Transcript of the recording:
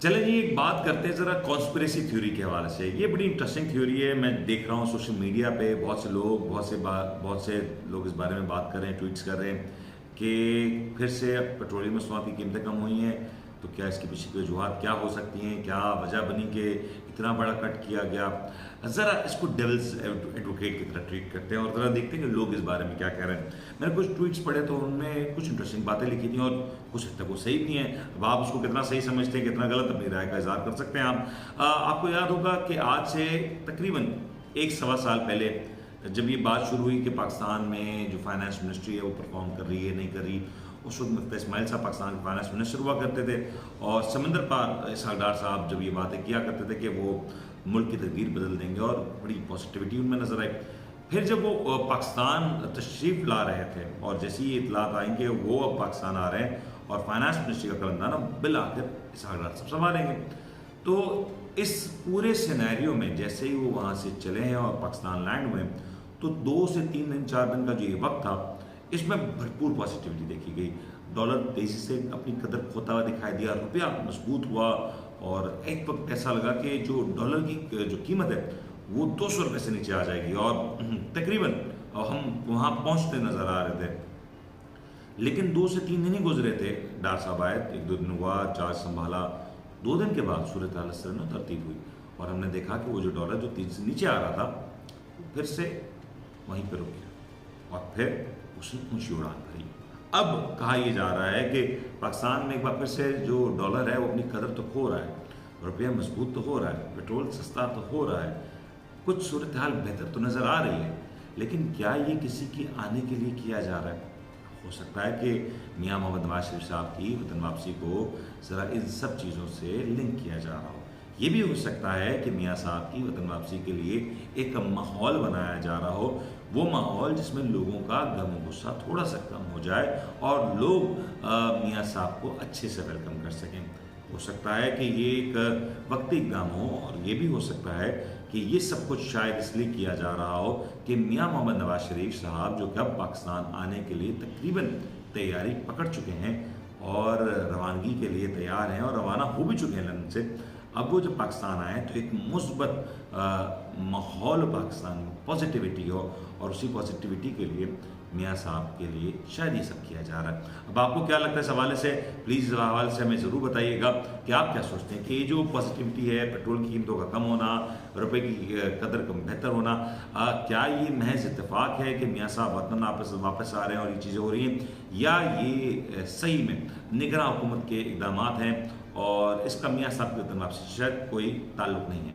चलिए जी एक बात करते हैं ज़रा कॉन्स्पिरेसी थ्योरी के हवाले से। ये बड़ी इंटरेस्टिंग थ्योरी है। मैं देख रहा हूँ सोशल मीडिया पे बहुत से लोग इस बारे में बात कर रहे हैं, ट्वीट्स कर रहे हैं कि फिर से पेट्रोलियम मसनूआत की कीमतें कम हुई हैं। तो क्या इसके पीछे की वजूहत क्या हो सकती हैं, क्या वजह बनी कि इतना बड़ा कट किया गया। ज़रा इसको डेविल्स एडवोकेट की तरह ट्रीट करते हैं और ज़रा देखते हैं कि लोग इस बारे में क्या कह रहे हैं। मैंने कुछ ट्वीट्स पढ़े तो उनमें कुछ इंटरेस्टिंग बातें लिखी थी और कुछ हद तक वो सही भी हैं। अब आप उसको कितना सही समझते हैं, कितना गलत, अपनी राय का इज़हार कर सकते हैं आप। आपको याद होगा कि आज से तकरीबन एक सवा साल पहले जब ये बात शुरू हुई कि पाकिस्तान में जो फाइनेंस मिनिस्ट्री है वो परफॉर्म कर रही है, नहीं कर रही, उस वक्त मुफ्ती इस्माइल साहब पाकिस्तान के फाइनेंस मिनिस्टर हुआ करते थे और समंदर पार इसहाक डार साहब जब ये बातें किया करते थे कि वो मुल्क की तकदीर बदल देंगे और बड़ी पॉजिटिविटी उनमें नजर आई। फिर जब वो पाकिस्तान तशरीफ ला रहे थे और जैसे ही इतलात आई कि वो अब पाकिस्तान आ रहे हैं और फाइनेंस मिनिस्ट्री का कलंदाना बिल आखिर इसहाक डार साहब संभालेंगे, तो इस पूरे सिनेरियो में जैसे ही वो वहाँ से चले हैं और पाकिस्तान लैंड हुए तो 2 से 3 दिन 4 दिन का जो ये वक्त था इसमें भरपूर पॉजिटिविटी देखी गई। डॉलर तेजी से अपनी कदर खोता हुआ दिखाई दिया, रुपया मजबूत हुआ और एक वक्त ऐसा लगा कि जो डॉलर की जो कीमत है वो 200 रुपये से नीचे आ जाएगी और तकरीबन हम वहाँ पहुँचते नज़र आ रहे थे। लेकिन 2 से 3 दिन ही गुजरे थे, डार साहब आए, 1-2 दिन हुआ, चार्ज संभाला, 2 दिन के बाद सूरत हाल इस तरह तरतीब हुई और हमने देखा कि वो जो डॉलर जो 3 से नीचे आ रहा था फिर से वहीं पर रुक गया और फिर उसने ऊंची उड़ान भरी। अब कहा यह जा रहा है कि पाकिस्तान में एक बार फिर से जो डॉलर है वो अपनी कदर तो खो रहा है, रुपया मजबूत तो हो रहा है, पेट्रोल सस्ता तो हो रहा है, कुछ सूरत हाल बेहतर तो नज़र आ रही है। लेकिन क्या ये किसी के आने के लिए किया जा रहा है? हो सकता है कि मियाँ मोहम्मद नवाज शरीफ साहब की वतन वापसी को ज़रा इन सब चीज़ों से लिंक किया जा रहा हो। ये भी हो सकता है कि मियाँ साहब की वतन वापसी के लिए एक माहौल बनाया जा रहा हो, वो माहौल जिसमें लोगों का गम गुस्सा थोड़ा सा कम हो जाए और लोग मियाँ साहब को अच्छे से वेलकम कर सकें। हो सकता है कि ये एक वक्ती इक़दाम हो और ये भी हो सकता है कि ये सब कुछ शायद इसलिए किया जा रहा हो कि मियाँ मोहम्मद नवाज शरीफ साहब जो कि अब पाकिस्तान आने के लिए तकरीबन तैयारी पकड़ चुके हैं और रवानगी के लिए तैयार हैं और रवाना हो भी चुके हैं लंदन से। अब वो जब पाकिस्तान आए तो एक मुस्बत माहौल पाकिस्तान में पॉजिटिविटी हो और उसी पॉजिटिविटी के लिए मियाँ साहब के लिए शायद ये सब किया जा रहा है। अब आपको क्या लगता है इस हवाले से? प्लीज़ इस हवाले से हमें ज़रूर बताइएगा कि आप क्या सोचते हैं कि ये जो पॉजिटिविटी है, पेट्रोल की कीमतों का कम होना, रुपए की कदर कम बेहतर होना, क्या ये महज इत्तेफाक है कि मियाँ साहब वतन वापस आ रहे हैं और ये चीज़ें हो रही हैं, या ये सही में निगरान हुकूमत के इक़दामात हैं और इसका मियाँ साहब की वतन वापसी से शायद कोई ताल्लुक़ नहीं है?